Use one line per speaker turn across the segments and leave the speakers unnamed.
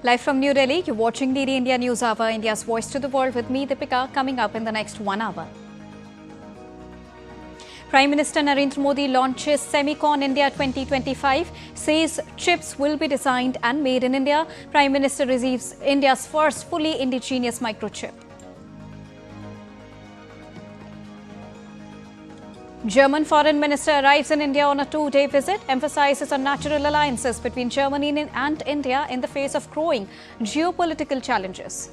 Live from New Delhi, you're watching the India Newshour, India's voice to the world with me, Deepika, coming up in the next 1 hour. Prime Minister Narendra Modi launches SEMICON India 2025, says chips will be designed and made in India. Prime Minister receives India's first fully indigenous microchip. German Foreign Minister arrives in India on a 2-day visit, emphasizes on natural alliances between Germany and India in the face of growing geopolitical challenges.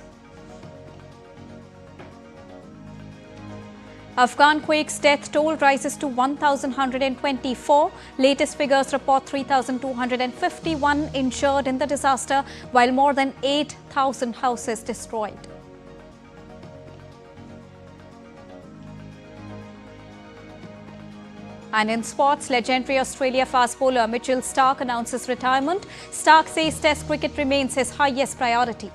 Afghan quake's death toll rises to 1,124. Latest figures report 3,251 injured in the disaster, while more than 8,000 houses destroyed. And in sports, legendary Australia fast bowler Mitchell Starc announces retirement. Starc says Test cricket remains his highest priority.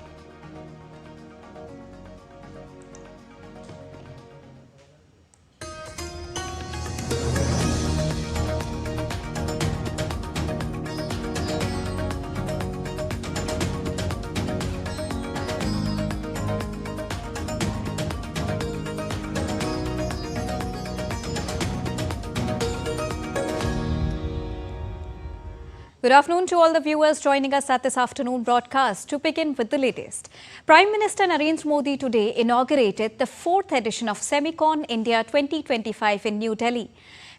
Good afternoon to all the viewers joining us at this afternoon broadcast. To begin with the latest, Prime Minister Narendra Modi today inaugurated the 4th edition of SEMICON India 2025 in New Delhi.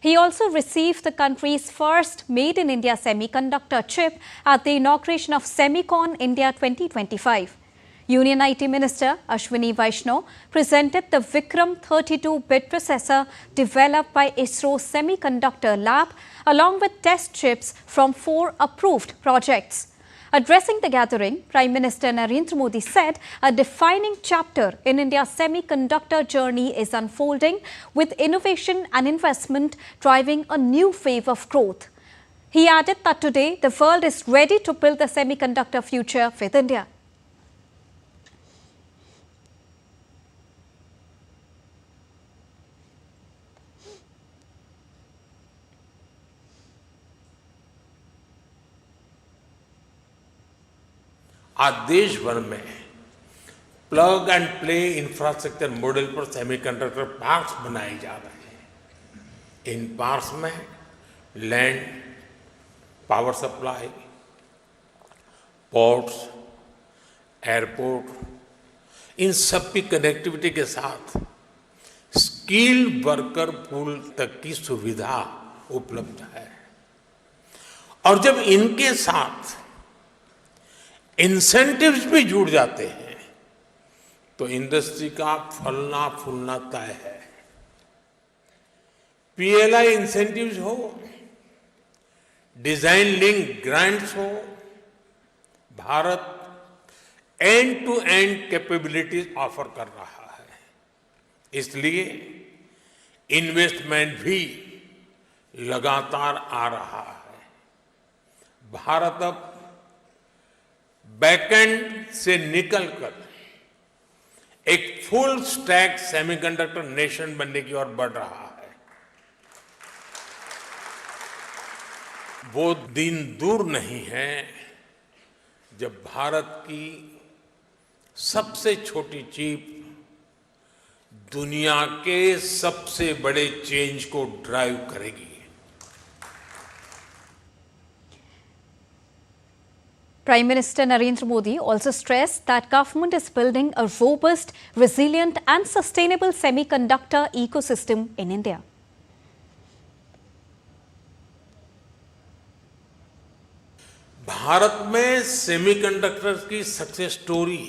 He also received the country's first Made in India semiconductor chip at the inauguration of SEMICON India 2025. Union IT Minister Ashwini Vaishnaw presented the Vikram 32-bit processor developed by ISRO's Semiconductor Lab along with test chips from 4 approved projects. Addressing the gathering, Prime Minister Narendra Modi said a defining chapter in India's semiconductor journey is unfolding, with innovation and investment driving a new wave of growth. He added that today the world is ready to build the semiconductor future with India.
आज देश भर में plug and play infrastructure model पर semiconductor parks बनाए जा रहे हैं। इन पार्क्स में land, power supply, ports, airport, इन सब की कनेक्टिविटी के साथ स्किल्ड वर्कर पूल तक की सुविधा उपलब्ध है। और जब इनके साथ इंसेंटिव्स भी जुड़ जाते हैं तो इंडस्ट्री का फलना फूलना तय है। पीएलआई इंसेंटिव्स हो, डिजाइन लिंक ग्रांट्स हो, Bharat end to end capabilities offer कर रहा है। इसलिए इन्वेस्टमेंट भी लगातार आ रहा है। भारत अब बैकएंड से निकलकर एक फुल स्टैक सेमीकंडक्टर नेशन बनने की ओर बढ़ रहा है। वो दिन दूर नहीं है जब भारत की सबसे छोटी चिप दुनिया के सबसे बड़े चेंज को ड्राइव करेगी।
Prime Minister Narendra Modi also stressed that government is building a robust, resilient and sustainable semiconductor ecosystem in India.
Bharat में सेमीकंडक्टर की सक्सेस स्टोरी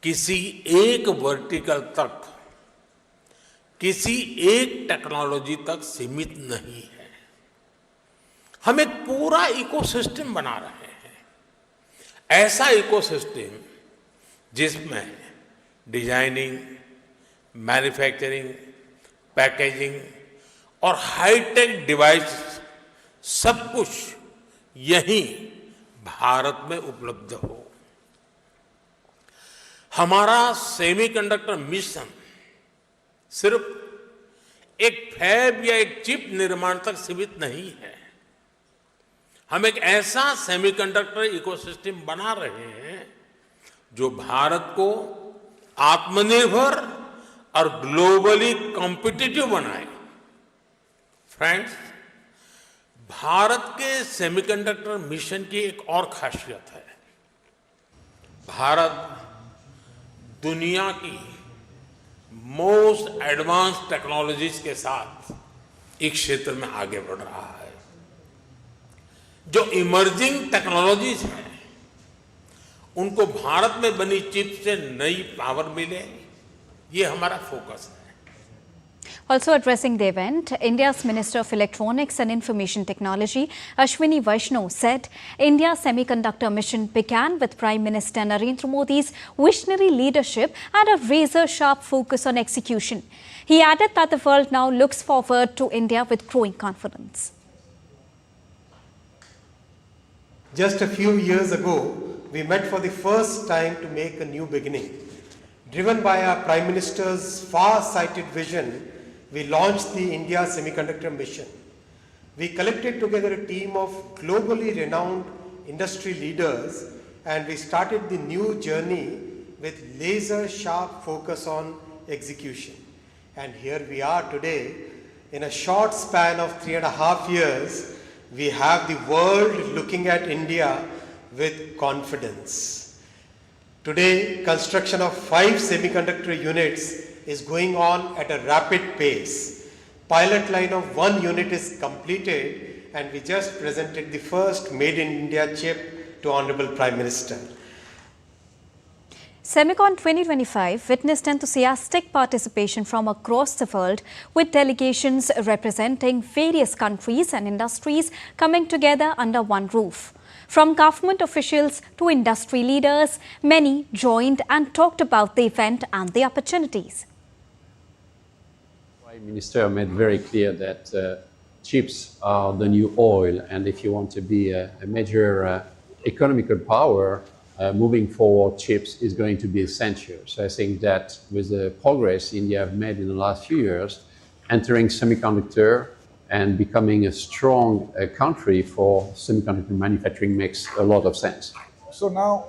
किसी एक वर्टिकल तक, किसी एक टेक्नोलॉजी तक सीमित नहीं है। हम एक पूरा इकोसिस्टम बना रहे हैं। ऐसा इकोसिस्टम जिसमें डिजाइनिंग, मैन्युफैक्चरिंग, पैकेजिंग और हाईटेक डिवाइस सब कुछ यहीं भारत में उपलब्ध हो। हमारा सेमीकंडक्टर मिशन सिर्फ एक फैब या एक चिप निर्माण तक सीमित नहीं है। हम एक ऐसा सेमीकंडक्टर इकोसिस्टम बना रहे हैं जो भारत को आत्मनिर्भर और ग्लोबली कॉम्पिटिटिव बनाए। फ्रेंड्स, भारत के सेमीकंडक्टर मिशन की एक और खासियत है। भारत दुनिया की मोस्ट एडवांस टेक्नोलॉजीज के साथ एक क्षेत्र में आगे बढ़ रहा है। जो इमर्जिंग टेक्नोलॉजीज हैं उनको भारत में बनी चिप से नई पावर मिले, ये हमारा फोकस है।
Also addressing the event, India's Minister of Electronics and Information Technology, Ashwini Vaishnaw, said India's semiconductor mission began with Prime Minister Narendra Modi's visionary leadership and a razor-sharp focus on execution. He added that the world now looks forward to India with growing confidence.
Just a few years ago, we met for the first time to make a new beginning. Driven by our Prime Minister's far-sighted vision, we launched the India Semiconductor Mission. We collected together a team of globally renowned industry leaders and we started the new journey with laser-sharp focus on execution. And here we are today. In a short span of 3.5 years, we have the world looking at India with confidence. Today, construction of 5 semiconductor units is going on at a rapid pace. Pilot line of 1 unit is completed and we just presented the first Made in India chip to Honorable Prime Minister.
SEMICON 2025 witnessed enthusiastic participation from across the world, with delegations representing various countries and industries coming together under one roof. From government officials to industry leaders, many joined and talked about the event and the opportunities.
The Prime Minister made very clear that chips are the new oil, and if you want to be a major economical power, moving forward, chips is going to be essential. So I think that with the progress India have made in the last few years, entering semiconductor and becoming a strong country for semiconductor manufacturing makes a lot of sense.
So now,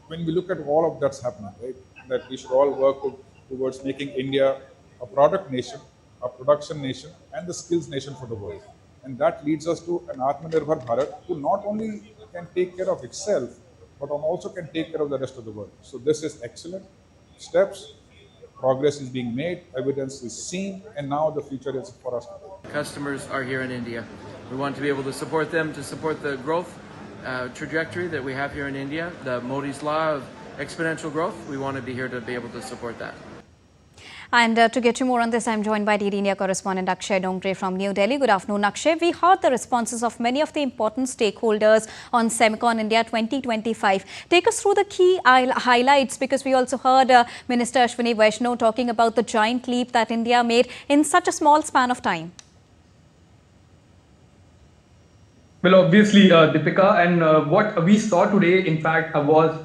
when we look at all of that's happening, right, that we should all work towards making India a product nation, a production nation, and the skills nation for the world. And that leads us to an Atmanirbhar Bharat who not only can take care of itself, but also can take care of the rest of the world. So this is excellent steps. Progress is being made, evidence is seen, and now the future is for us.
Customers are here in India. We want to be able to support them, to support the growth trajectory that we have here in India, the Modi's law of exponential growth. We want to be here to be able to support that.
And to get you more on this, I'm joined by DD India correspondent Akshay Dongre from New Delhi. Good afternoon, Akshay. We heard the responses of many of the important stakeholders on SEMICON India 2025. Take us through the key highlights, because we also heard Minister Ashwini Vaishnaw talking about the giant leap that India made in such a small span of time.
Well, obviously, Deepika, and what we saw today, in fact, was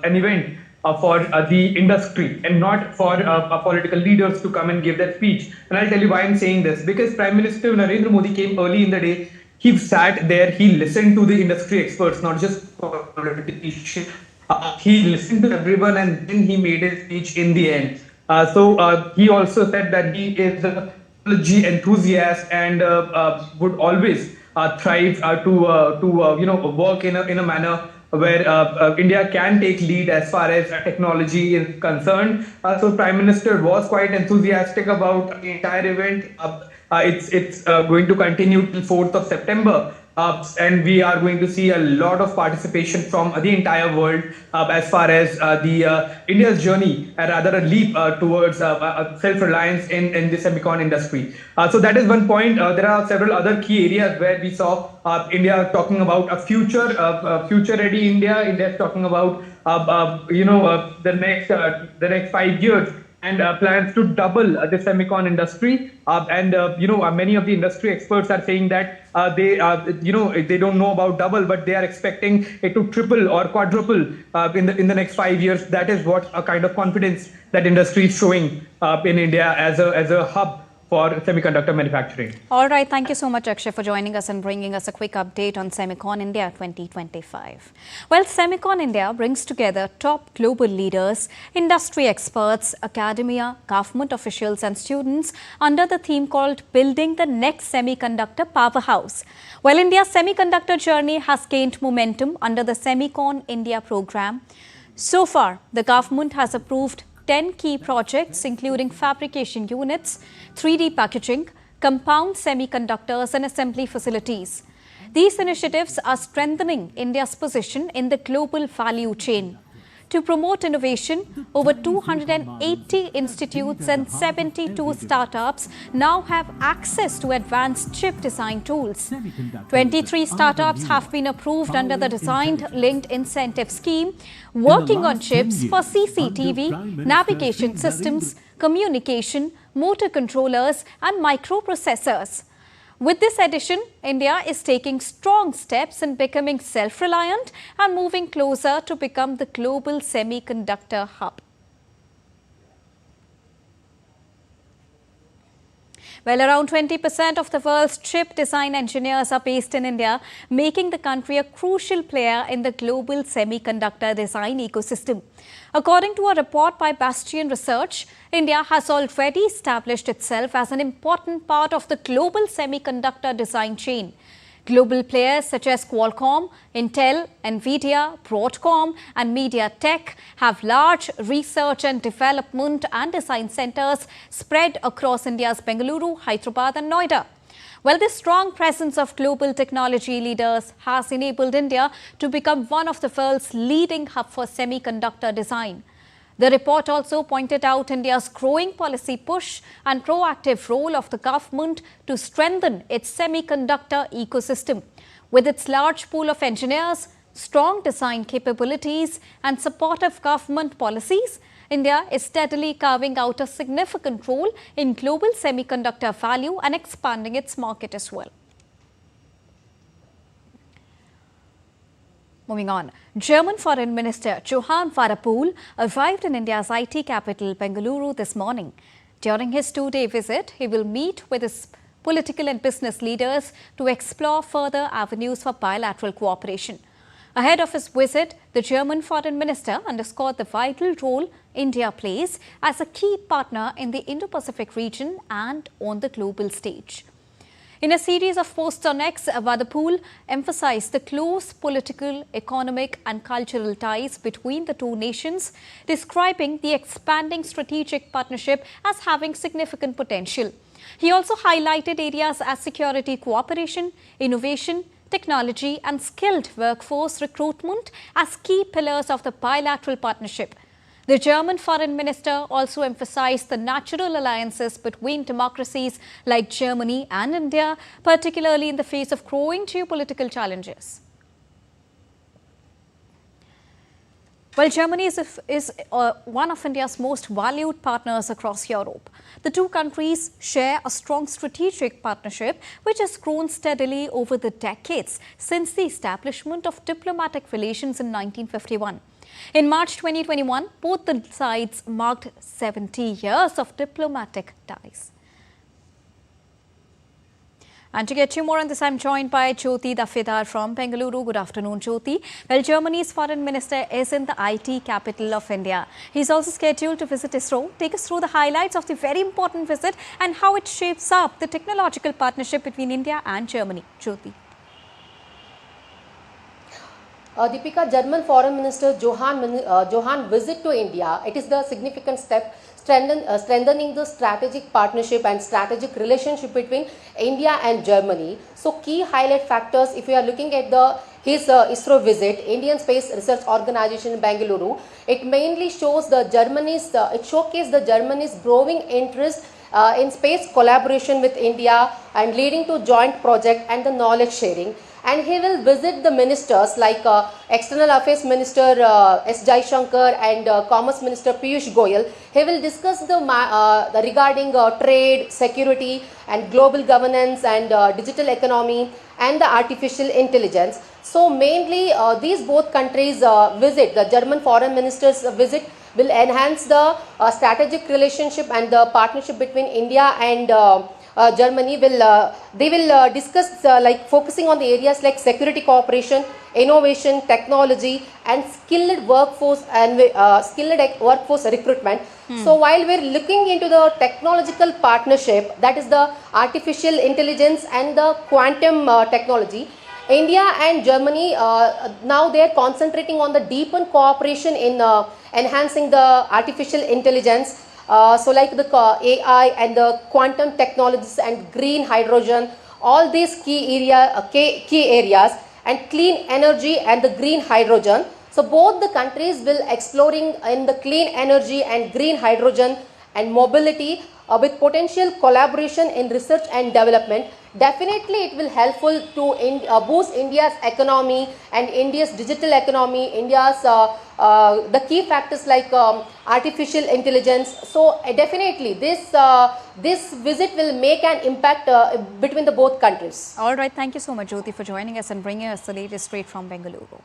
an event for the industry and not for political leaders to come and give their speech. And I'll tell you why I'm saying this. Because Prime Minister Narendra Modi came early in the day. He sat there, he listened to the industry experts, not just politicians. He listened to everyone and then he made his speech in the end. So he also said that he is a technology enthusiast and would always thrive to work in a manner where India can take lead as far as technology is concerned. So Prime Minister was quite enthusiastic about the entire event. It's going to continue till 4th of September. And we are going to see a lot of participation from the entire world as far as India's journey, rather a leap towards self-reliance in the semicon industry. So that is one point. There are several other key areas where we saw India talking about a future-ready India. India is talking about the next 5 years. And plans to double the semicon industry, many of the industry experts are saying that they don't know about double, but they are expecting it to triple or quadruple in the next 5 years. That is what a kind of confidence that industry is showing in India as a hub for semiconductor manufacturing.
All right, thank you so much, Akshay, for joining us and bringing us a quick update on SEMICON India 2025. Well, SEMICON India brings together top global leaders, industry experts, academia, government officials and students under the theme called Building the Next Semiconductor Powerhouse. Well, India's semiconductor journey has gained momentum under the SEMICON India program. So far, the government has approved 10 key projects, including fabrication units, 3D packaging, compound semiconductors and assembly facilities. These initiatives are strengthening India's position in the global value chain. To promote innovation, over 280 institutes and 72 startups now have access to advanced chip design tools. 23 startups have been approved under the Design-Linked Incentive Scheme, working on chips for CCTV, navigation systems, communication, motor controllers and microprocessors. With this addition, India is taking strong steps in becoming self-reliant and moving closer to become the global semiconductor hub. Well, around 20% of the world's chip design engineers are based in India, making the country a crucial player in the global semiconductor design ecosystem. According to a report by Bastion Research, India has already established itself as an important part of the global semiconductor design chain. Global players such as Qualcomm, Intel, Nvidia, Broadcom and MediaTek have large research and development and design centers spread across India's Bengaluru, Hyderabad and Noida. Well, this strong presence of global technology leaders has enabled India to become one of the world's leading hub for semiconductor design. The report also pointed out India's growing policy push and proactive role of the government to strengthen its semiconductor ecosystem. With its large pool of engineers, strong design capabilities and supportive government policies, India is steadily carving out a significant role in global semiconductor value and expanding its market as well. Moving on, German Foreign Minister Johann Wadephul arrived in India's IT capital, Bengaluru, this morning. During his two-day visit, he will meet with his political and business leaders to explore further avenues for bilateral cooperation. Ahead of his visit, the German Foreign Minister underscored the vital role India plays as a key partner in the Indo-Pacific region and on the global stage. In a series of posts on X, Wadephul emphasized the close political, economic and cultural ties between the two nations, describing the expanding strategic partnership as having significant potential. He also highlighted areas as security cooperation, innovation, technology and skilled workforce recruitment as key pillars of the bilateral partnership. The German Foreign Minister also emphasized the natural alliances between democracies like Germany and India, particularly in the face of growing geopolitical challenges. Well, Germany is one of India's most valued partners across Europe. The two countries share a strong strategic partnership which has grown steadily over the decades since the establishment of diplomatic relations in 1951. In March 2021, both the sides marked 70 years of diplomatic ties. And to get you more on this, I'm joined by Jyoti Dafedar from Bengaluru. Good afternoon, Jyoti. Well, Germany's foreign minister is in the IT capital of India. He's also scheduled to visit ISRO. Take us through the highlights of the very important visit and how it shapes up the technological partnership between India and Germany. Jyoti.
Deepika, German Foreign Minister Johann visit to India, it is the significant step strengthening the strategic partnership and strategic relationship between India and Germany. So key highlight factors, if you are looking at his ISRO visit, Indian Space Research Organization in Bengaluru, it mainly shows it showcased the Germany's growing interest in space collaboration with India and leading to joint project and the knowledge sharing. And he will visit the ministers like External Affairs Minister S. Jaishankar and Commerce Minister Piyush Goyal. He will discuss regarding trade, security and global governance and digital economy and the artificial intelligence. So mainly these both countries visit, the German foreign ministers visit will enhance the strategic relationship and the partnership between India and Germany. They will discuss like focusing on the areas like security cooperation, innovation, technology, and skilled workforce recruitment. So while we're looking into the technological partnership, that is the artificial intelligence and the quantum technology, India and Germany now they are concentrating on the deepened cooperation in enhancing the artificial intelligence. So like the AI and the quantum technologies and green hydrogen, all these key areas, and clean energy and the green hydrogen. So both the countries will exploring in the clean energy and green hydrogen and mobility with potential collaboration in research and development. Definitely it will helpful to boost India's economy and India's digital economy, India's the key factors like artificial intelligence. So definitely this visit will make an impact between the both countries.
All right, thank you so much, Jyoti, for joining us and bringing us the latest straight from Bengaluru.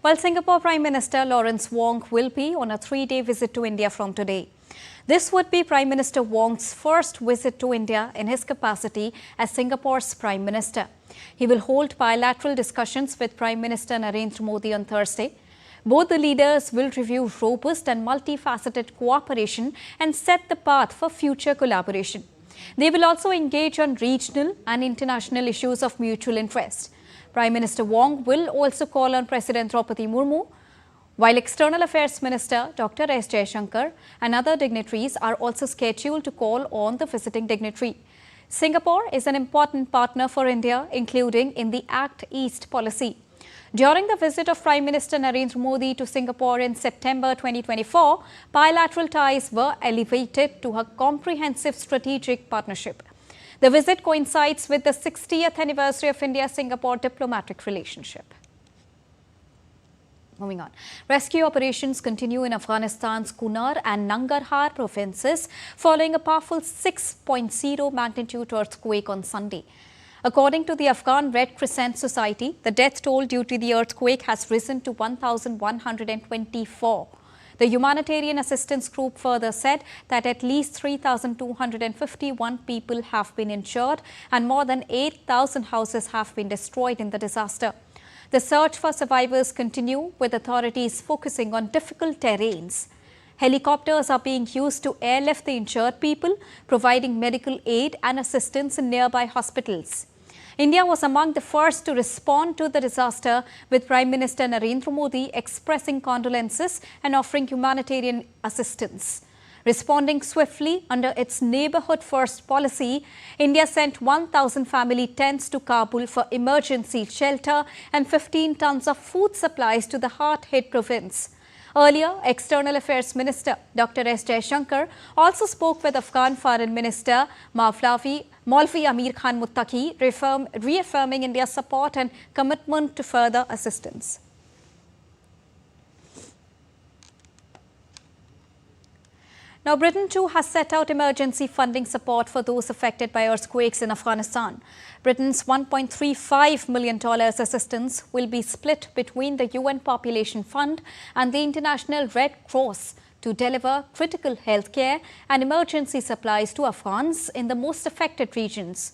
Well, Singapore Prime Minister Lawrence Wong will be on a 3-day visit to India from today. This would be Prime Minister Wong's first visit to India in his capacity as Singapore's Prime Minister. He will hold bilateral discussions with Prime Minister Narendra Modi on Thursday. Both the leaders will review robust and multifaceted cooperation and set the path for future collaboration. They will also engage on regional and international issues of mutual interest. Prime Minister Wong will also call on President Draupadi Murmu, while External Affairs Minister Dr. S. Jaishankar and other dignitaries are also scheduled to call on the visiting dignitary. Singapore is an important partner for India, including in the Act East policy. During the visit of Prime Minister Narendra Modi to Singapore in September 2024, bilateral ties were elevated to a comprehensive strategic partnership. The visit coincides with the 60th anniversary of India-Singapore diplomatic relationship. Moving on. Rescue operations continue in Afghanistan's Kunar and Nangarhar provinces following a powerful 6.0 magnitude earthquake on Sunday. According to the Afghan Red Crescent Society, the death toll due to the earthquake has risen to 1,124. The humanitarian assistance group further said that at least 3,251 people have been injured and more than 8,000 houses have been destroyed in the disaster. The search for survivors continue, with authorities focusing on difficult terrains. Helicopters are being used to airlift the injured people, providing medical aid and assistance in nearby hospitals. India was among the first to respond to the disaster, with Prime Minister Narendra Modi expressing condolences and offering humanitarian assistance. Responding swiftly under its neighbourhood first policy, India sent 1,000 family tents to Kabul for emergency shelter and 15 tons of food supplies to the hard-hit province. Earlier, External Affairs Minister Dr. S. Jaishankar also spoke with Afghan Foreign Minister Maulvi Amir Khan Muttaqi, reaffirming India's support and commitment to further assistance. Now, Britain too has set out emergency funding support for those affected by earthquakes in Afghanistan. Britain's $1.35 million assistance will be split between the UN Population Fund and the International Red Cross to deliver critical healthcare and emergency supplies to Afghans in the most affected regions.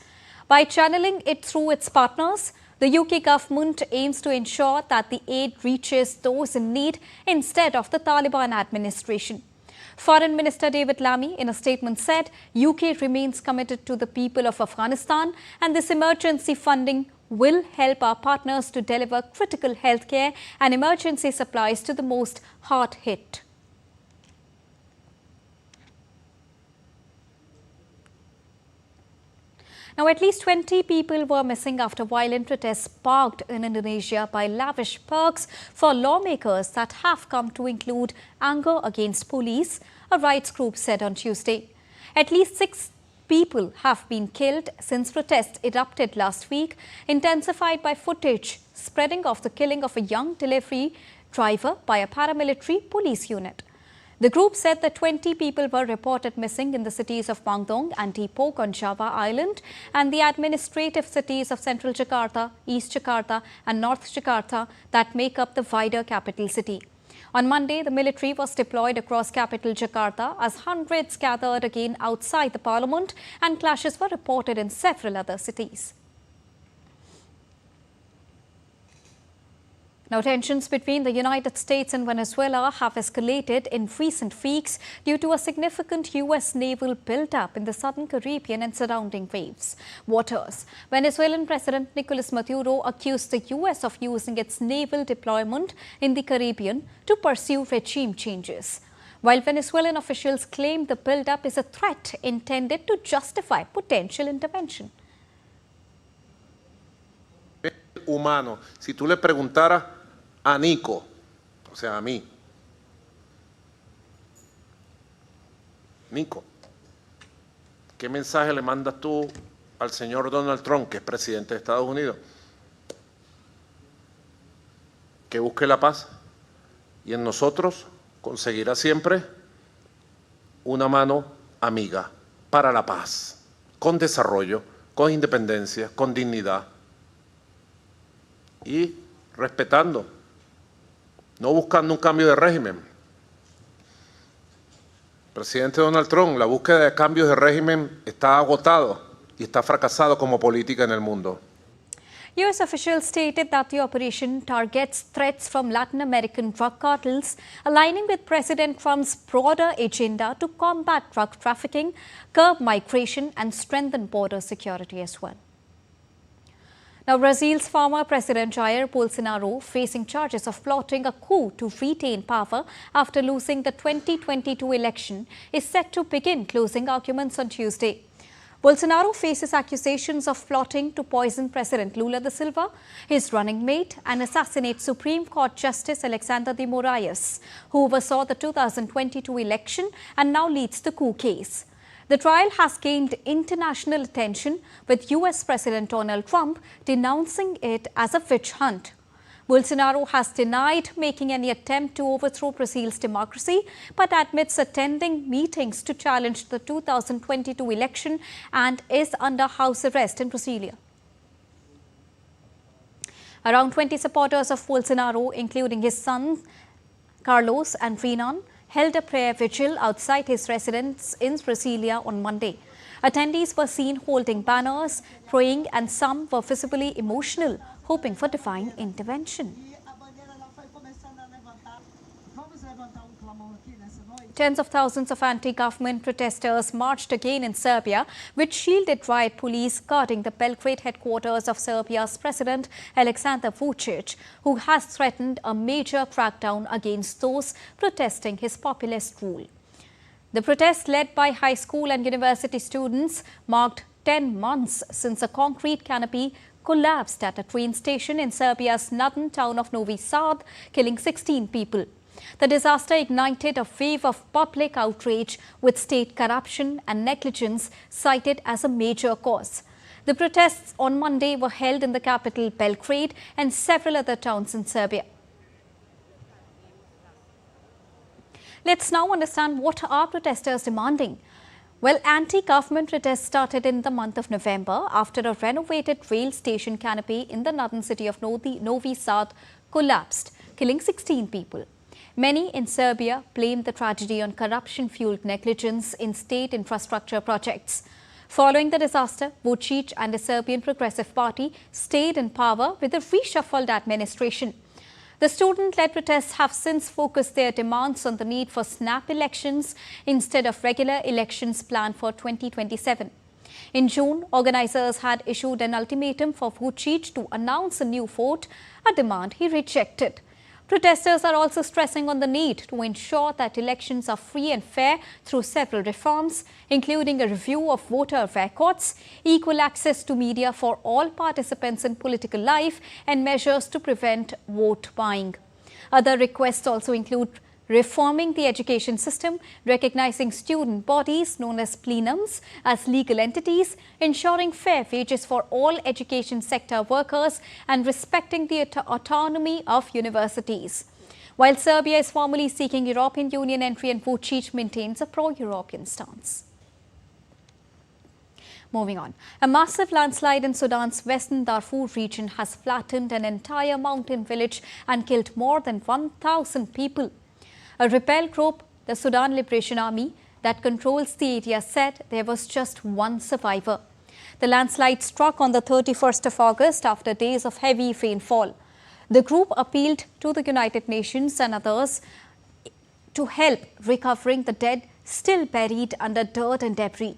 By channeling it through its partners, the UK government aims to ensure that the aid reaches those in need instead of the Taliban administration. Foreign Minister David Lammy in a statement said UK remains committed to the people of Afghanistan, and this emergency funding will help our partners to deliver critical healthcare and emergency supplies to the most hard hit. Now, at least 20 people were missing after violent protests sparked in Indonesia by lavish perks for lawmakers that have come to include anger against police, a rights group said on Tuesday. At least 6 people have been killed since protests erupted last week, intensified by footage spreading of the killing of a young delivery driver by a paramilitary police unit. The group said that 20 people were reported missing in the cities of Bandung and Depok on Java Island and the administrative cities of Central Jakarta, East Jakarta and North Jakarta that make up the wider capital city. On Monday, the military was deployed across capital Jakarta as hundreds gathered again outside the parliament and clashes were reported in several other cities. Now, tensions between the United States and Venezuela have escalated in recent weeks due to a significant U.S. naval buildup in the southern Caribbean and surrounding waters. Venezuelan President Nicolas Maduro accused the U.S. of using its naval deployment in the Caribbean to pursue regime changes, while Venezuelan officials claim the buildup is a threat intended to justify potential intervention.
Humano, si tú le preguntaras a Nico, o sea, a mí, Nico, ¿qué mensaje le mandas tú al señor Donald Trump, que es presidente de Estados Unidos? Que busque la paz y en nosotros conseguirá siempre una mano amiga para la paz, con desarrollo, con independencia, con dignidad y respetando, no buscando un cambio de régimen. Presidente Donald Trump, la búsqueda de cambios de régimen está agotado y está fracasado como política en el mundo.
U.S. officials stated that the operation targets threats from Latin American drug cartels, aligning with President Trump's broader agenda to combat drug trafficking, curb migration and strengthen border security as well. Now, Brazil's former President Jair Bolsonaro, facing charges of plotting a coup to retain power after losing the 2022 election, is set to begin closing arguments on Tuesday. Bolsonaro faces accusations of plotting to poison President Lula da Silva, his running mate, and assassinate Supreme Court Justice Alexander de Moraes, who oversaw the 2022 election and now leads the coup case. The trial has gained international attention, with U.S. President Donald Trump denouncing it as a witch hunt. Bolsonaro has denied making any attempt to overthrow Brazil's democracy, but admits attending meetings to challenge the 2022 election and is under house arrest in Brasilia. Around 20 supporters of Bolsonaro, including his sons Carlos and Renan, held a prayer vigil outside his residence in Brasilia on Monday. Attendees were seen holding banners, praying, and some were visibly emotional, hoping for divine intervention. Tens of thousands of anti-government protesters marched again in Serbia, with shielded riot police guarding the Belgrade headquarters of Serbia's President Aleksandar Vučić, who has threatened a major crackdown against those protesting his populist rule. The protest, led by high school and university students, marked 10 months since a concrete canopy collapsed at a train station in Serbia's northern town of Novi Sad, killing 16 people. The disaster ignited a wave of public outrage, with state corruption and negligence cited as a major cause. The protests on Monday were held in the capital Belgrade and several other towns in Serbia. Let's now understand what are protesters demanding. Well, anti-government protests started in the month of November after a renovated rail station canopy in the northern city of Novi Sad collapsed, killing 16 people. Many in Serbia blamed the tragedy on corruption-fueled negligence in state infrastructure projects. Following the disaster, Vučić and the Serbian Progressive Party stayed in power with a reshuffled administration. The student-led protests have since focused their demands on the need for snap elections instead of regular elections planned for 2027. In June, organizers had issued an ultimatum for Vučić to announce a new vote, a demand he rejected. Protesters are also stressing on the need to ensure that elections are free and fair through several reforms, including a review of voter records, equal access to media for all participants in political life, and measures to prevent vote buying. Other requests also include reforming the education system, recognizing student bodies known as plenums as legal entities, ensuring fair wages for all education sector workers, and respecting the autonomy of universities. While Serbia is formally seeking European Union entry, and Vučić maintains a pro-European stance. Moving on, a massive landslide in Sudan's western Darfur region has flattened an entire mountain village and killed more than 1,000 people. A rebel group, the Sudan Liberation Army, that controls the area said there was just one survivor. The landslide struck on the 31st of August after days of heavy rainfall. The group appealed to the United Nations and others to help recovering the dead still buried under dirt and debris.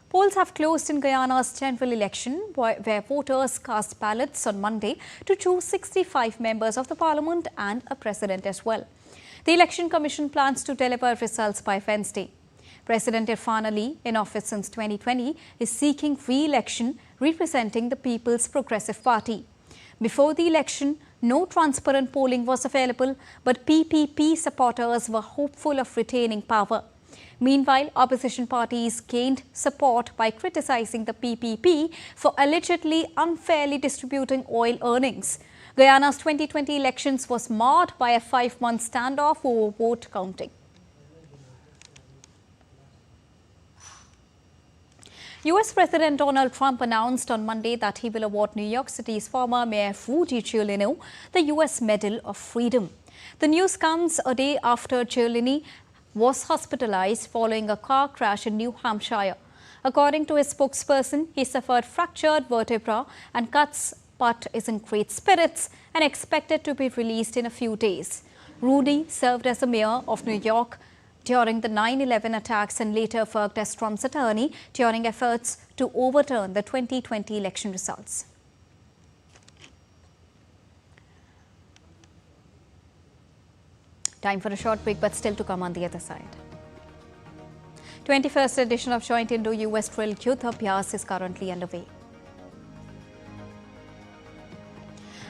Polls have closed in Guyana's general election, where voters cast ballots on Monday to choose 65 members of the parliament and a president as well. The Election Commission plans to deliver results by Wednesday. President Irfan Ali, in office since 2020, is seeking re-election representing the People's Progressive Party. Before the election, no transparent polling was available, but PPP supporters were hopeful of retaining power. Meanwhile, opposition parties gained support by criticizing the PPP for allegedly unfairly distributing oil earnings. Guyana's 2020 elections was marred by a 5-month standoff over vote counting. US President Donald Trump announced on Monday that he will award New York City's former Mayor Rudy Giuliani the US Medal of Freedom. The news comes a day after Giuliani was hospitalized following a car crash in New Hampshire. According to his spokesperson, he suffered fractured vertebra and cuts but is in great spirits and expected to be released in a few days. Rudy served as a mayor of New York during the 9/11 attacks and later worked as Trump's attorney during efforts to overturn the 2020 election results. Time for a short break, but still to come on the other side. 21st edition of Joint Indo-US Drill Yuddha Abhyas is currently underway.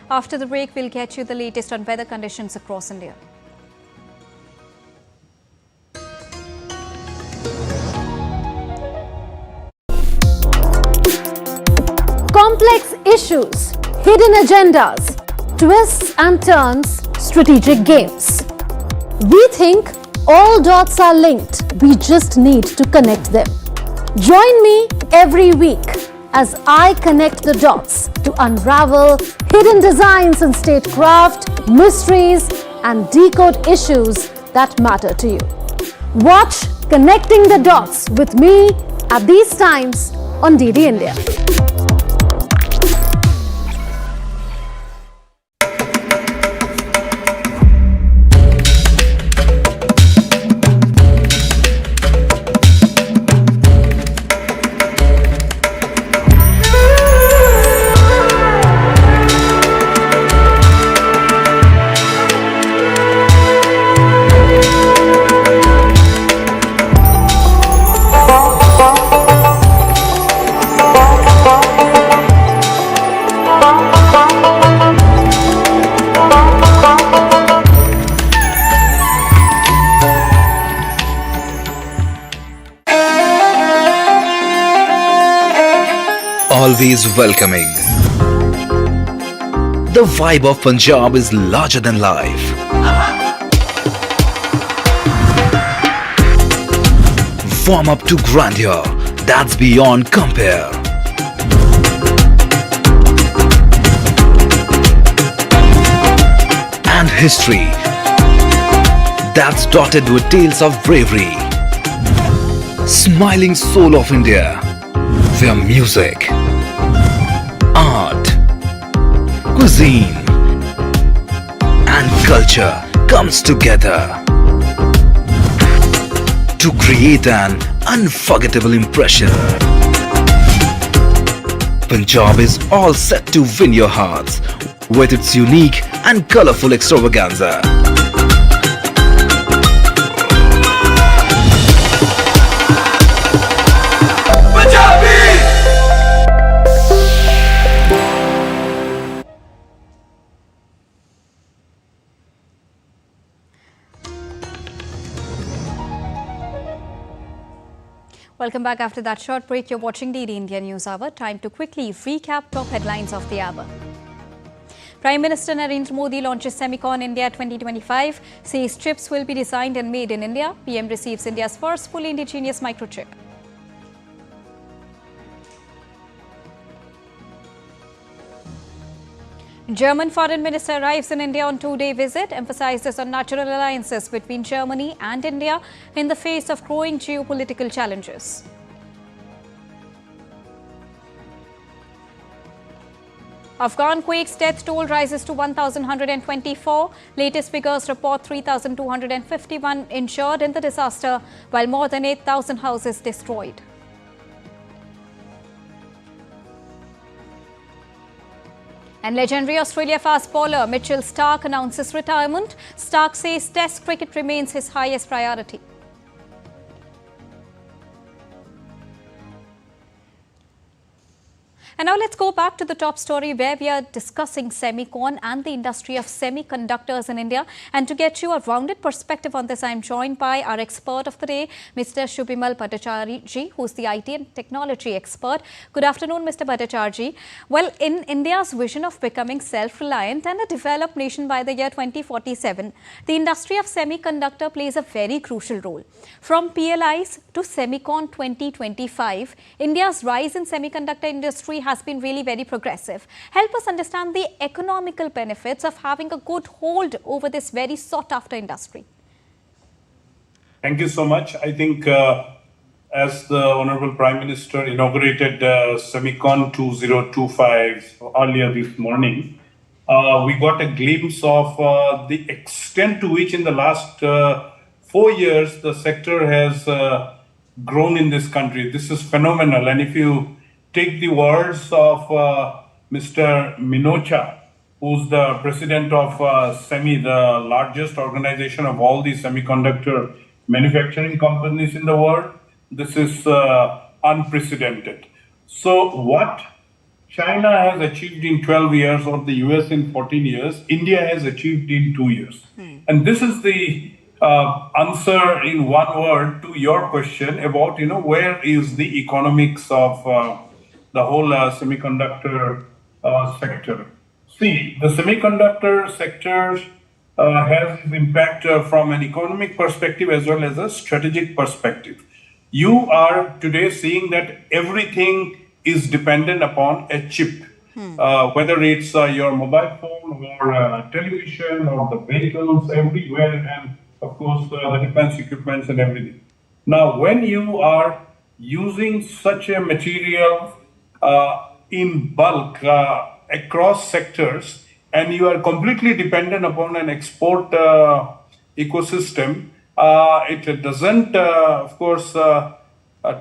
After the break, we'll get you the latest on weather conditions across India.
Complex issues, hidden agendas, twists and turns, strategic games. We think all dots are linked. We just need to connect them. Join me every week as I connect the dots to unravel hidden designs in statecraft, mysteries, and decode issues that matter to you. Watch Connecting the Dots with me at these times on DD India.
Always welcoming. The vibe of Punjab is larger than life. Warm up to grandeur that's beyond compare. And history that's dotted with tales of bravery. Smiling soul of India, where music, art, cuisine and culture comes together to create an unforgettable impression. Punjab is all set to win your hearts with its unique and colorful extravaganza.
Welcome back after that short break. You're watching DD India News Hour. Time to quickly recap top headlines of the hour. Prime Minister Narendra Modi launches SEMICON India 2025, says chips will be designed and made in India. PM receives India's first fully indigenous microchip. German Foreign Minister arrives in India on two-day visit, emphasizes on natural alliances between Germany and India in the face of growing geopolitical challenges. Afghan quake's death toll rises to 1,124. Latest figures report 3,251 injured in the disaster, while more than 8,000 houses destroyed. And legendary Australia fast bowler Mitchell Starc announces retirement. Starc says Test cricket remains his highest priority. And now let's go back to the top story where we are discussing SEMICON and the industry of semiconductors in India. And to get you a rounded perspective on this, I am joined by our expert of the day, Mr. Shubhimal Bhattacharya, who is the IT and technology expert. Good afternoon, Mr. Bhattacharya. Well, in India's vision of becoming self-reliant and a developed nation by the year 2047, the industry of semiconductor plays a very crucial role. From PLIs to SEMICON 2025, India's rise in semiconductor industry has been really very progressive. Help us understand the economical benefits of having a good hold over this very sought-after industry.
Thank you so much. I think as the Honorable Prime Minister inaugurated SEMICON 2025 earlier this morning, we got a glimpse of the extent to which in the last 4 years the sector has grown in this country. This is phenomenal. And if you take the words of Mr. Minocha, who's the president of SEMI, the largest organization of all the semiconductor manufacturing companies in the world, this is unprecedented. So what China has achieved in 12 years or the US in 14 years, India has achieved in 2 years. And this is the answer in one word to your question about, where is the economics of the whole semiconductor sector. See, the semiconductor sector has impact from an economic perspective as well as a strategic perspective. You are today seeing that everything is dependent upon a chip, whether it's your mobile phone or television or the vehicles everywhere, and of course the defense equipments and everything. Now, when you are using such a material in bulk across sectors, and you are completely dependent upon an export ecosystem, it doesn't, of course,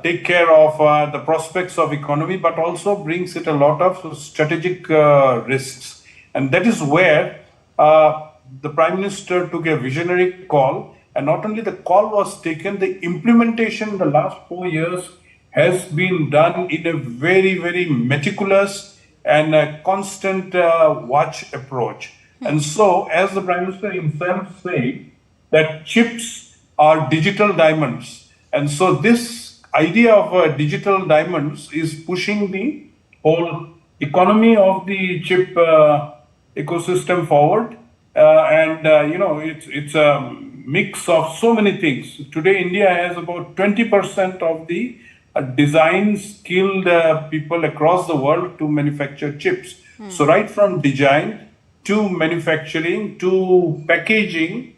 take care of the prospects of economy, but also brings it a lot of strategic risks. And that is where the Prime Minister took a visionary call, and not only the call was taken, the implementation in the last 4 years has been done in a very, very meticulous and a constant watch approach. And so, as the Prime Minister himself said, that chips are digital diamonds. And so this idea of digital diamonds is pushing the whole economy of the chip ecosystem forward. It's a mix of so many things. Today, India has about 20% of the design skilled people across the world to manufacture chips. So right from design to manufacturing to packaging,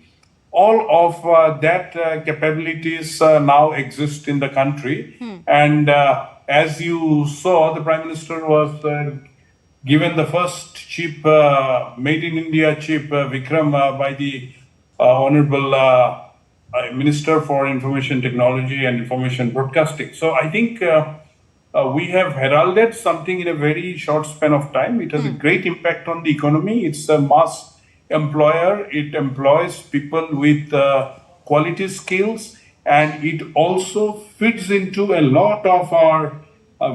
all of that capabilities now exist in the country. And as you saw, the Prime Minister was given the first chip, made in India chip, Vikram, by the Honorable Minister for Information Technology and Information Broadcasting. So I think we have heralded something in a very short span of time. It has a great impact on the economy. It's a mass employer. It employs people with quality skills, and it also fits into a lot of our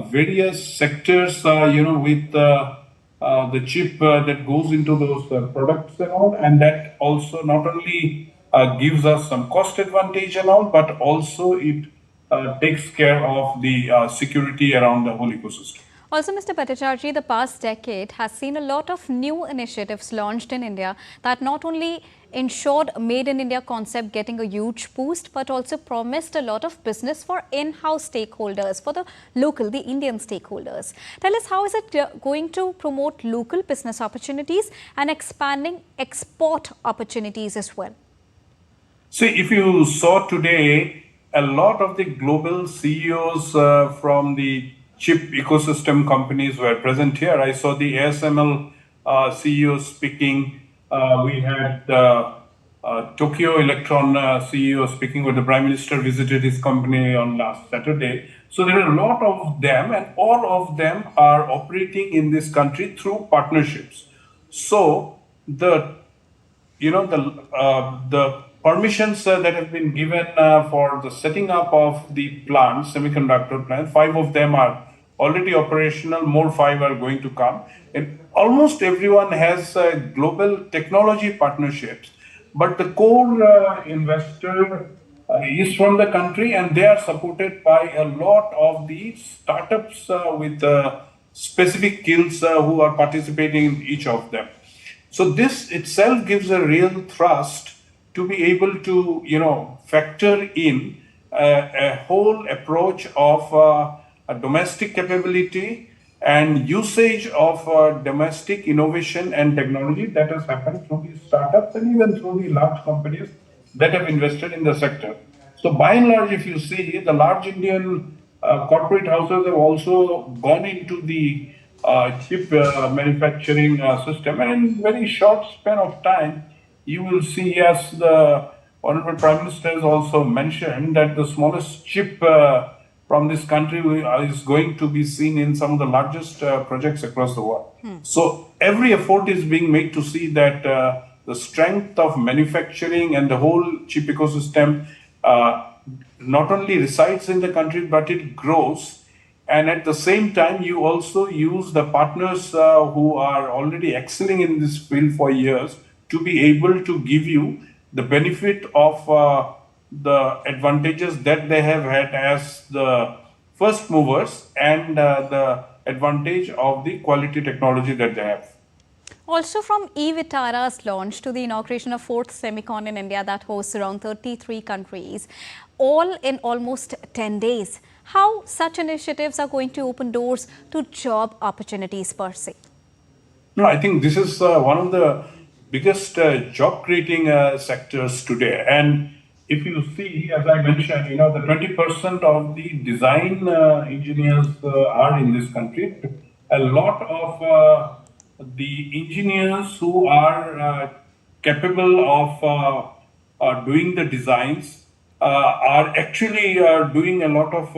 various sectors, with the chip that goes into those products and all. And that also not only gives us some cost advantage and all, but also it takes care of the security around the whole ecosystem.
Also, Mr. Bhattacharya, the past decade has seen a lot of new initiatives launched in India that not only ensured Made in India concept getting a huge boost, but also promised a lot of business for in-house stakeholders, for the local, the Indian stakeholders. Tell us, how is it going to promote local business opportunities and expanding export opportunities as well?
See, if you saw today, a lot of the global CEOs from the chip ecosystem companies were present here. I saw the ASML CEO speaking. We had Tokyo Electron CEO speaking with the Prime Minister, visited his company on last Saturday. So there are a lot of them, and all of them are operating in this country through partnerships. So the permissions that have been given for the setting up of the plant, semiconductor plant, 5 of them are already operational, more 5 are going to come. And almost everyone has global technology partnerships, but the core investor is from the country, and they are supported by a lot of the startups with specific skills who are participating in each of them. So this itself gives a real thrust to be able to, factor in a whole approach of a domestic capability and usage of domestic innovation and technology that has happened through these startups and even through the large companies that have invested in the sector. So by and large, if you see, the large Indian corporate houses have also gone into the chip manufacturing system, and in very short span of time, you will see, as the Honorable Prime Minister has also mentioned, that the smallest chip from this country is going to be seen in some of the largest projects across the world. So every effort is being made to see that the strength of manufacturing and the whole chip ecosystem not only resides in the country, but it grows. And at the same time, you also use the partners who are already excelling in this field for years to be able to give you the benefit of the advantages that they have had as the first movers and the advantage of the quality technology that they have.
Also, from e-Vitara's launch to the inauguration of 4th SEMICON in India that hosts around 33 countries, all in almost 10 days. How such initiatives are going to open doors to job opportunities per se?
No, I think this is one of the biggest job creating sectors today. And if you see, as I mentioned, the 20% of the design engineers are in this country. A lot of the engineers who are capable of doing the designs are actually doing a lot of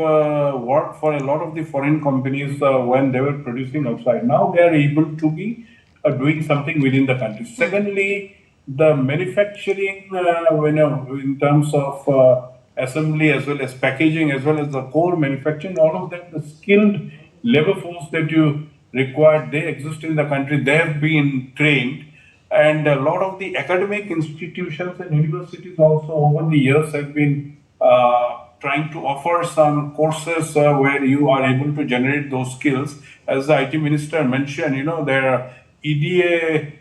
work for a lot of the foreign companies when they were producing outside. Now they are able to be doing something within the country. Secondly, the manufacturing, in terms of assembly as well as packaging, as well as the core manufacturing, all of that, the skilled labor force that you require, they exist in the country. They have been trained. And a lot of the academic institutions and universities also over the years have been trying to offer some courses where you are able to generate those skills. As the IT Minister mentioned, there are EDA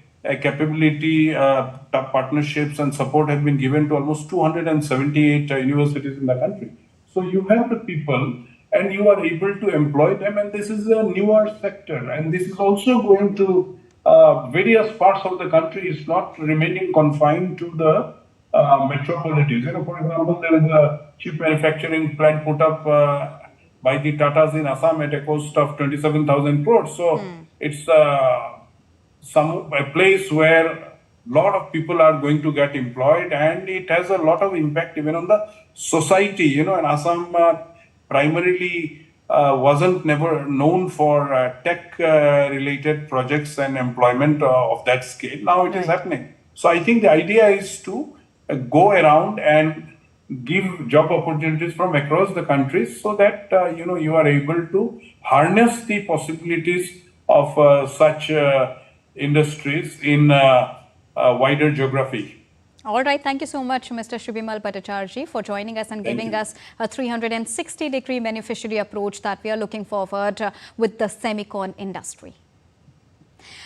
capability partnerships and support have been given to almost 278 universities in the country. So you have the people and you are able to employ them, and this is a newer sector, and this is also going to various parts of the country. Is not remaining confined to the metropolities. For example, there is a chip manufacturing plant put up by the Tatas in Assam at a cost of 27,000 crores. So it's a place where a lot of people are going to get employed, and it has a lot of impact even on the society. And Assam primarily wasn't never known for tech related projects and employment of that scale. Now it is happening. So I think the idea is to go around and give job opportunities from across the country so that you are able to harness the possibilities of such industries in a wider geography.
All right. Thank you so much, Mr. Shubhimal Bhattacharjee, for joining us and giving us a 360-degree beneficiary approach that we are looking forward with the SEMICON industry.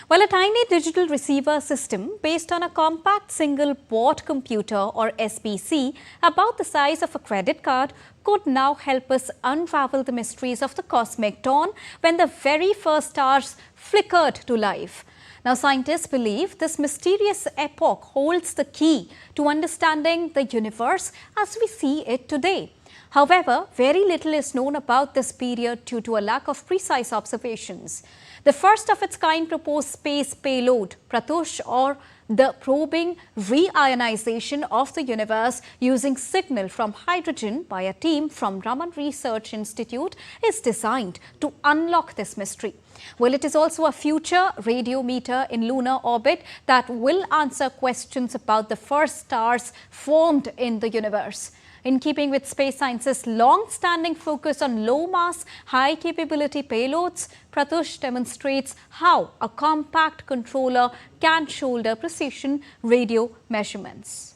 Well, a tiny digital receiver system based on a compact single board computer or SBC about the size of a credit card could now help us unravel the mysteries of the cosmic dawn when the very first stars flickered to life. Now, scientists believe this mysterious epoch holds the key to understanding the universe as we see it today. However, very little is known about this period due to a lack of precise observations. The first of its kind proposed space payload, Pratush, or the probing reionization of the universe using signal from hydrogen by a team from Raman Research Institute, is designed to unlock this mystery. Well, it is also a future radiometer in lunar orbit that will answer questions about the first stars formed in the universe. In keeping with space science's long-standing focus on low-mass, high-capability payloads, Pratush demonstrates how a compact controller can shoulder precision radio measurements.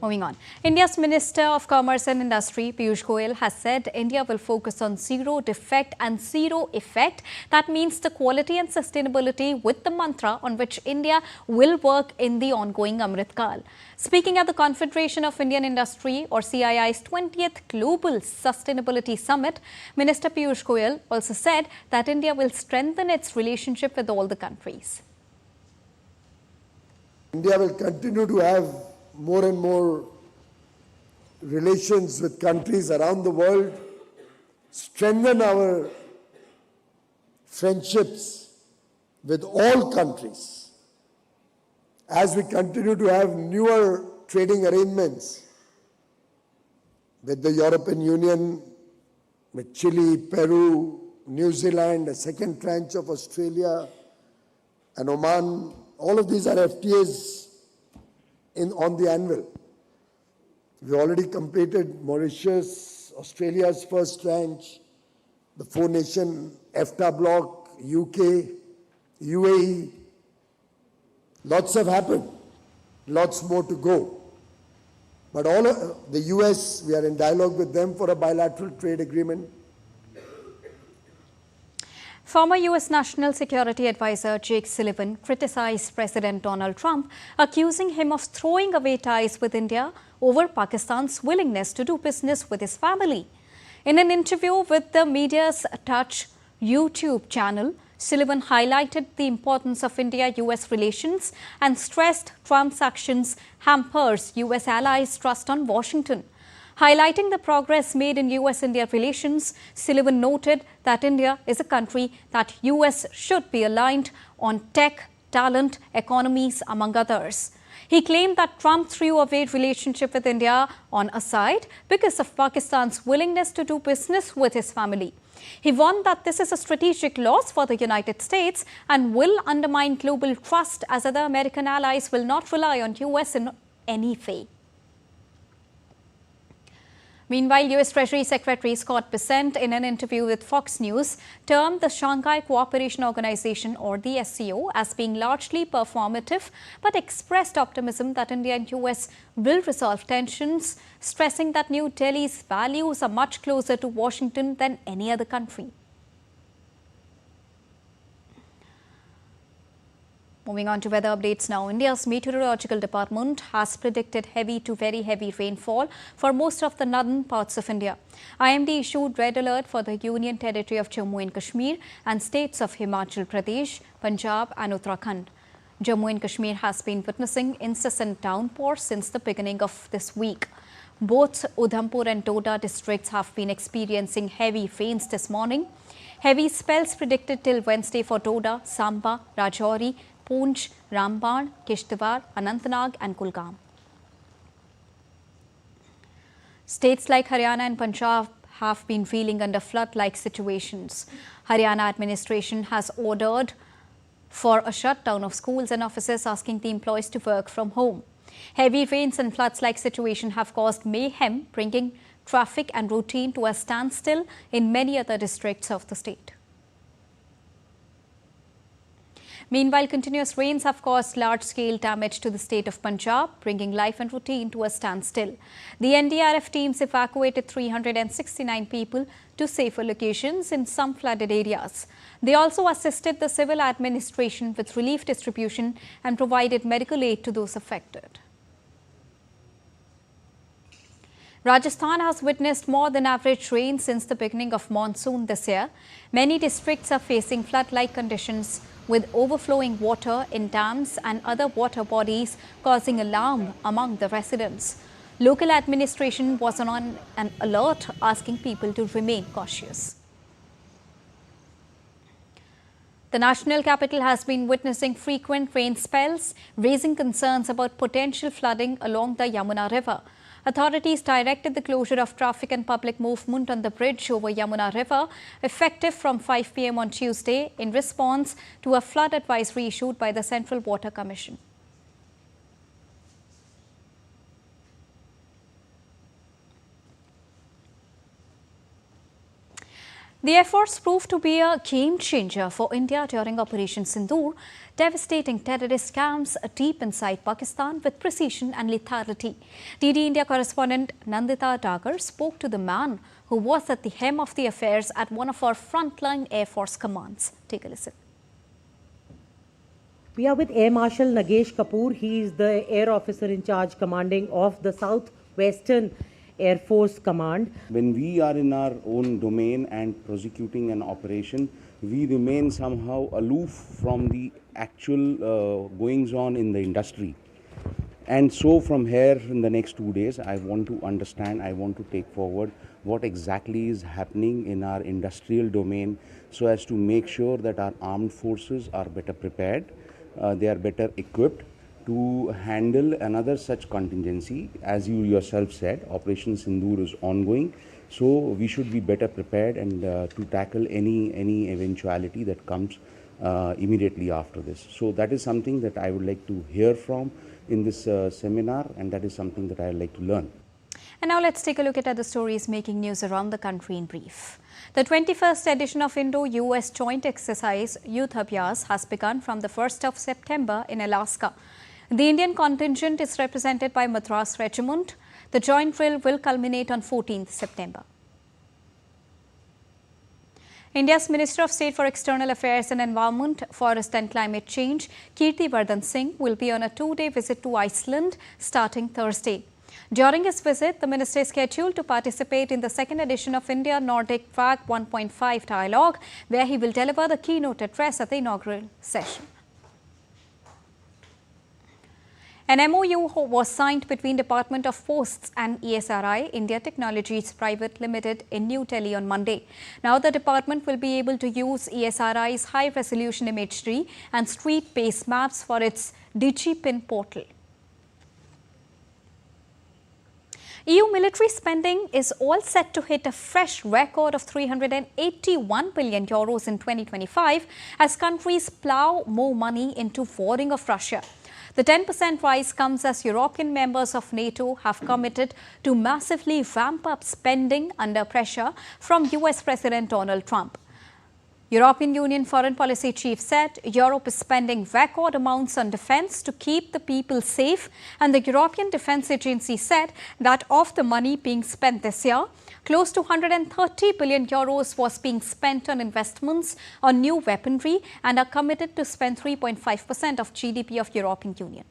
Moving on. India's Minister of Commerce and Industry, Piyush Goyal, has said India will focus on zero defect and zero effect. That means the quality and sustainability with the mantra on which India will work in the ongoing Amrit Kal. Speaking at the Confederation of Indian Industry or CII's 20th Global Sustainability Summit, Minister Piyush Goyal also said that India will strengthen its relationship with all the countries.
India will continue to have more and more relations with countries around the world, strengthen our friendships with all countries as we continue to have newer trading arrangements with the European Union, with Chile, Peru, New Zealand, a second tranche of Australia and Oman. All of these are FTAs on the anvil. We already completed Mauritius, Australia's first tranche, the four-nation EFTA bloc, UK, UAE. Lots have happened, lots more to go. But all of the US, we are in dialogue with them for a bilateral trade agreement.
Former U.S. National Security Advisor Jake Sullivan criticized President Donald Trump, accusing him of throwing away ties with India over Pakistan's willingness to do business with his family. In an interview with the Media's Touch YouTube channel, Sullivan highlighted the importance of India-US relations and stressed Trump's actions hampers U.S. allies' trust on Washington. Highlighting the progress made in US-India relations, Sullivan noted that India is a country that US should be aligned on tech, talent, economies, among others. He claimed that Trump threw away relationship with India on a side because of Pakistan's willingness to do business with his family. He warned that this is a strategic loss for the United States and will undermine global trust as other American allies will not rely on US in any way. Meanwhile, U.S. Treasury Secretary Scott Bessent, in an interview with Fox News, termed the Shanghai Cooperation Organization, or the SCO, as being largely performative, but expressed optimism that India and U.S. will resolve tensions, stressing that New Delhi's values are much closer to Washington than any other country. Moving on to weather updates now. India's Meteorological Department has predicted heavy to very heavy rainfall for most of the northern parts of India. IMD issued red alert for the Union Territory of Jammu and Kashmir and states of Himachal Pradesh, Punjab and Uttarakhand. Jammu and Kashmir has been witnessing incessant downpours since the beginning of this week. Both Udhampur and Doda districts have been experiencing heavy rains this morning. Heavy spells predicted till Wednesday for Doda, Samba, Rajouri, Poonch, Ramban, Kishtwar, Anantnag and Kulgam. States like Haryana and Punjab have been reeling under flood-like situations. Haryana administration has ordered for a shutdown of schools and offices, asking the employees to work from home. Heavy rains and floods-like situation have caused mayhem, bringing traffic and routine to a standstill in many other districts of the state. Meanwhile, continuous rains have caused large-scale damage to the state of Punjab, bringing life and routine to a standstill. The NDRF teams evacuated 369 people to safer locations in some flooded areas. They also assisted the civil administration with relief distribution and provided medical aid to those affected. Rajasthan has witnessed more than average rain since the beginning of monsoon this year. Many districts are facing flood-like conditions with overflowing water in dams and other water bodies, causing alarm among the residents. Local administration was on an alert, asking people to remain cautious. The national capital has been witnessing frequent rain spells, raising concerns about potential flooding along the Yamuna River. Authorities directed the closure of traffic and public movement on the bridge over Yamuna River, effective from 5 p.m. on Tuesday, in response to a flood advisory issued by the Central Water Commission. The efforts proved to be a game-changer for India during Operation Sindoor, devastating terrorist camps deep inside Pakistan with precision and lethality. DD India correspondent Nandita Dagar spoke to the man who was at the helm of the affairs at one of our frontline Air Force commands. Take a listen.
We are with Air Marshal Nagesh Kapoor. He is the air officer in charge commanding of the Southwestern Air Force Command.
When we are in our own domain and prosecuting an operation, we remain somehow aloof from the actual goings on in the industry. And so from here in the next 2 days, I want to understand, I want to take forward what exactly is happening in our industrial domain so as to make sure that our armed forces are better prepared, they are better equipped to handle another such contingency. As you yourself said, Operation Sindoor is ongoing, so we should be better prepared and to tackle any eventuality that comes immediately after this. So that is something that I would like to hear from in this seminar, and that is something that I would like to learn.
And now let's take a look at other stories making news around the country in brief. The 21st edition of Indo-US Joint Exercise Youth Abhyas has begun from the 1st of September in Alaska. The Indian contingent is represented by Madras Regiment. The joint drill will culminate on 14th September. India's Minister of State for External Affairs and Environment, Forest and Climate Change, Kirti Vardhan Singh, will be on a 2-day visit to Iceland starting Thursday. During his visit, the minister is scheduled to participate in the second edition of India Nordic FAG 1.5 dialogue, where he will deliver the keynote address at the inaugural session. An MOU was signed between Department of Posts and ESRI, India Technologies Private Limited, in New Delhi on Monday. Now the department will be able to use ESRI's high-resolution imagery and street-based maps for its DigiPin portal. EU military spending is all set to hit a fresh record of €381 billion in 2025 as countries plough more money into warring of Russia. The 10% rise comes as European members of NATO have committed to massively ramp up spending under pressure from US President Donald Trump. European Union Foreign Policy Chief said Europe is spending record amounts on defence to keep the people safe, and the European Defence Agency said that of the money being spent this year, close to €130 billion was being spent on investments on new weaponry and are committed to spend 3.5% of GDP of European Union.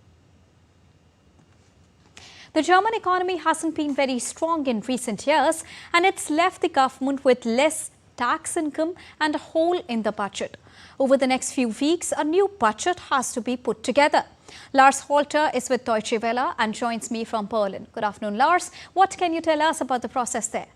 The German economy hasn't been very strong in recent years, and it's left the government with less tax income and a hole in the budget. Over the next few weeks, a new budget has to be put together. Lars Holter is with Deutsche Welle and joins me from Berlin. Good afternoon, Lars. What can you tell us about the process there?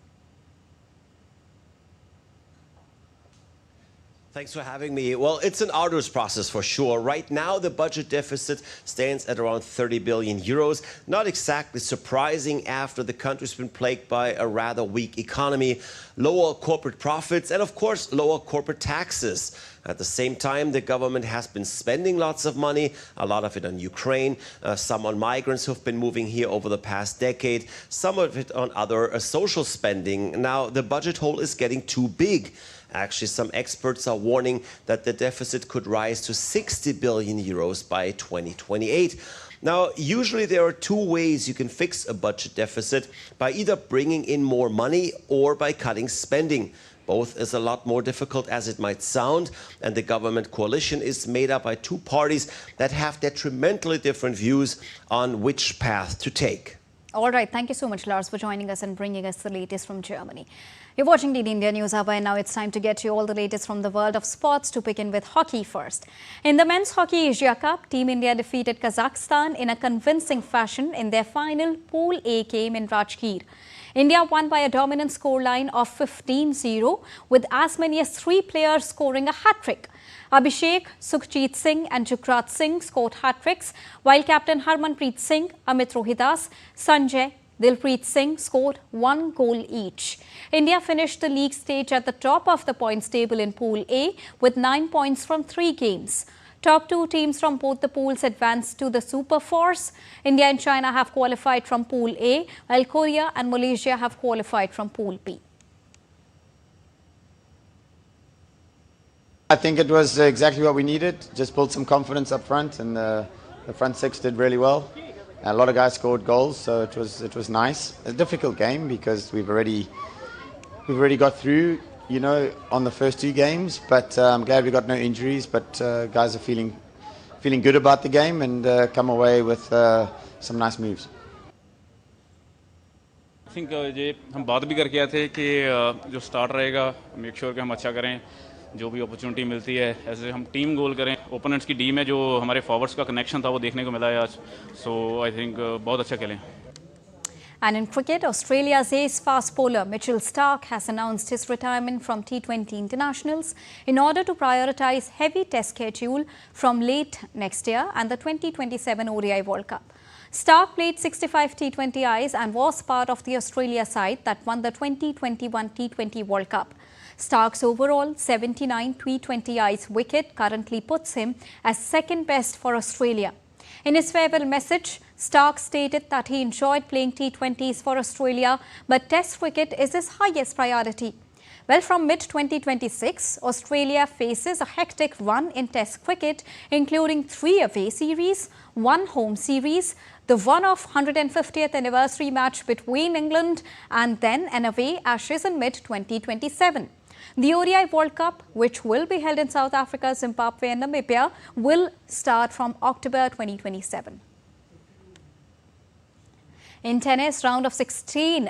Thanks for having me. Well, it's an arduous process for sure. Right now, the budget deficit stands at around 30 billion euros. Not exactly surprising after the country's been plagued by a rather weak economy, lower corporate profits, and of course, lower corporate taxes. At the same time, the government has been spending lots of money, a lot of it on Ukraine, some on migrants who've been moving here over the past decade, some of it on other social spending. Now, the budget hole is getting too big. Actually, some experts are warning that the deficit could rise to 60 billion euros by 2028. Now, usually there are two ways you can fix a budget deficit: by either bringing in more money or by cutting spending. Both is a lot more difficult as it might sound, and the government coalition is made up by two parties that have detrimentally different views on which path to take.
All right, thank you so much, Lars, for joining us and bringing us the latest from Germany. You're watching the India Newshour, and now it's time to get you all the latest from the world of sports, to begin with hockey first. In the Men's Hockey Asia Cup, Team India defeated Kazakhstan in a convincing fashion in their final Pool A game in Rajgir. India won by a dominant scoreline of 15-0, with as many as 3 players scoring a hat-trick. Abhishek, Sukhjit Singh and Jugrat Singh scored hat-tricks, while Captain Harmanpreet Singh, Amit Rohidas, Sanjay, Dilpreet Singh scored 1 goal each. India finished the league stage at the top of the points table in Pool A with 9 points from 3 games. Top 2 teams from both the pools advanced to the Super Fours. India and China have qualified from Pool A, while Korea and Malaysia have qualified from Pool B.
I think it was exactly what we needed. Just built some confidence up front, and the front six did really well. A lot of guys scored goals, so it was nice. A difficult game because we've already got through, you know, on the first 2 games. But I'm glad we got no injuries. But guys are feeling good about the game and come away with some nice moves.
I think ये हम बात भी करके आए थे कि जो start रहेगा, मेक श्योर कि हम अच्छा करें, जो भी अपॉर्चुनिटी मिलती है ऐसे हम टीम गोल करें. ओपोनेंट्स की टीम है, जो हमारे फॉरवर्ड्स का कनेक्शन था वो देखने को मिला है आज. सो आई थिंक बहुत अच्छा खेलें.
And in cricket, Australia's ace fast bowler Mitchell Starc has announced his retirement from T20 internationals in order to prioritise heavy test schedule from late next year and the 2027 ODI World Cup. Starc played 65 T20Is and was part of the Australia side that won the 2021 T20 World Cup. Starc's overall 79 T20Is wicket currently puts him as second best for Australia. In his farewell message, Starc stated that he enjoyed playing T20s for Australia, but Test cricket is his highest priority. Well, from mid-2026, Australia faces a hectic run in Test cricket, including 3 away series, 1 home series, the one-off 150th anniversary match between England, and then an away Ashes in mid-2027. The ODI World Cup, which will be held in South Africa, Zimbabwe and Namibia, will start from October 2027. In tennis, round of 16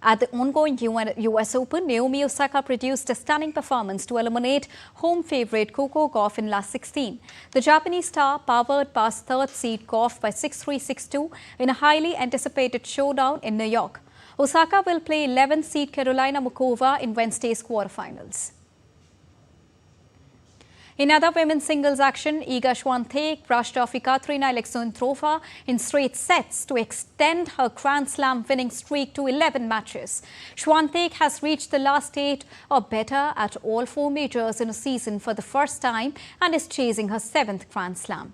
at the ongoing US Open, Naomi Osaka produced a stunning performance to eliminate home favourite Coco Gauff in last 16. The Japanese star powered past third seed Gauff by 6-3, 6-2 in a highly anticipated showdown in New York. Osaka will play 11th seed Carolina Mukova in Wednesday's quarterfinals. In other women's singles action, Iga Swiatek brushed off Ekaterina Alexandrova in straight sets to extend her Grand Slam winning streak to 11 matches. Swiatek has reached the last 8 or better at all 4 majors in a season for the first time and is chasing her 7th Grand Slam.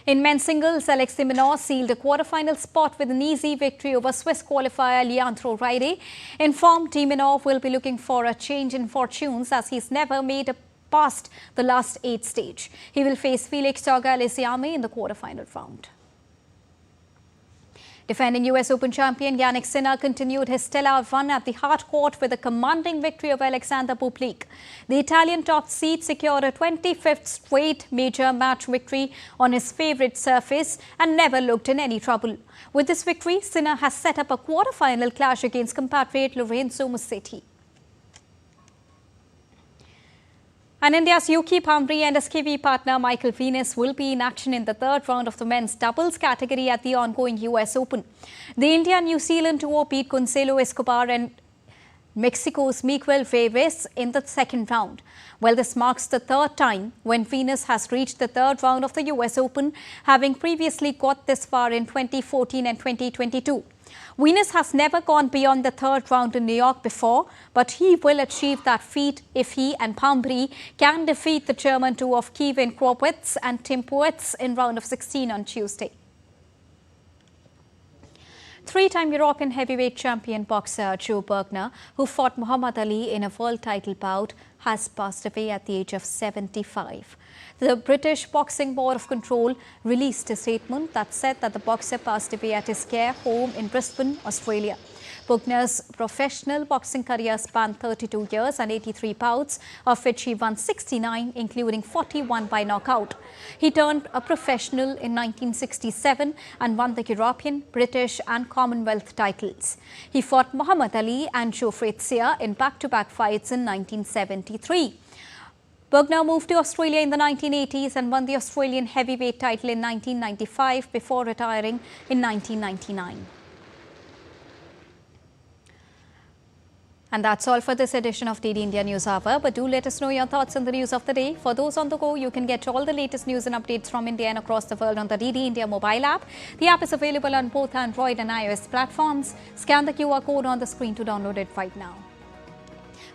In men's singles, Alex de Minaur sealed a quarterfinal spot with an easy victory over Swiss qualifier Leandro Raide. In form, de Minaur will be looking for a change in fortunes as he's never made it past the last 8 stage. He will face Felix Auger-Aliassime in the quarterfinal round. Defending US Open champion Jannik Sinner continued his stellar run at the hard court with a commanding victory over Alexander Bublik. The Italian top seed secured a 25th straight major match victory on his favourite surface and never looked in any trouble. With this victory, Sinner has set up a quarter-final clash against compatriot Lorenzo Musetti. And India's Yuki Bhambre and his Kiwi partner Michael Venus will be in action in the 3rd round of the men's doubles category at the ongoing US Open. The India-New Zealand duo beat Gonzalo Escobar and Mexico's Miguel Reyes in the 2nd round. Well, this marks the 3rd time when Venus has reached the 3rd round of the US Open, having previously got this far in 2014 and 2022. Venus has never gone beyond the 3rd round in New York before, but he will achieve that feat if he and Bhambre can defeat the German duo of Kevin Krawitz and Tim Puetz in round of 16 on Tuesday. Three-time European heavyweight champion boxer Joe Bergner, who fought Muhammad Ali in a world title bout, has passed away at the age of 75. The British Boxing Board of Control released a statement that said that the boxer passed away at his care home in Brisbane, Australia. Bergner's professional boxing career spanned 32 years and 83 bouts, of which he won 69, including 41 by knockout. He turned a professional in 1967 and won the European, British and Commonwealth titles. He fought Muhammad Ali and Joe Frazier in back-to-back fights in 1973. Bergner moved to Australia in the 1980s and won the Australian heavyweight title in 1995 before retiring in 1999. And that's all for this edition of DD India News Hour. But do let us know your thoughts on the news of the day. For those on the go, you can get all the latest news and updates from India and across the world on the DD India mobile app. The app is available on both Android and iOS platforms. Scan the QR code on the screen to download it right now.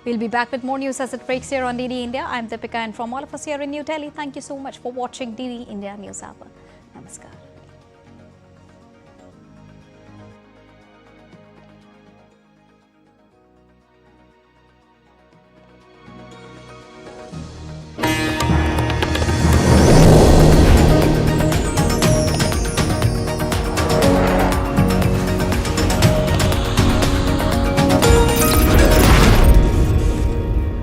We'll be back with more news as it breaks here on DD India. I'm Deepika, and from all of us here in New Delhi, thank you so much for watching DD India News Hour. Namaskar.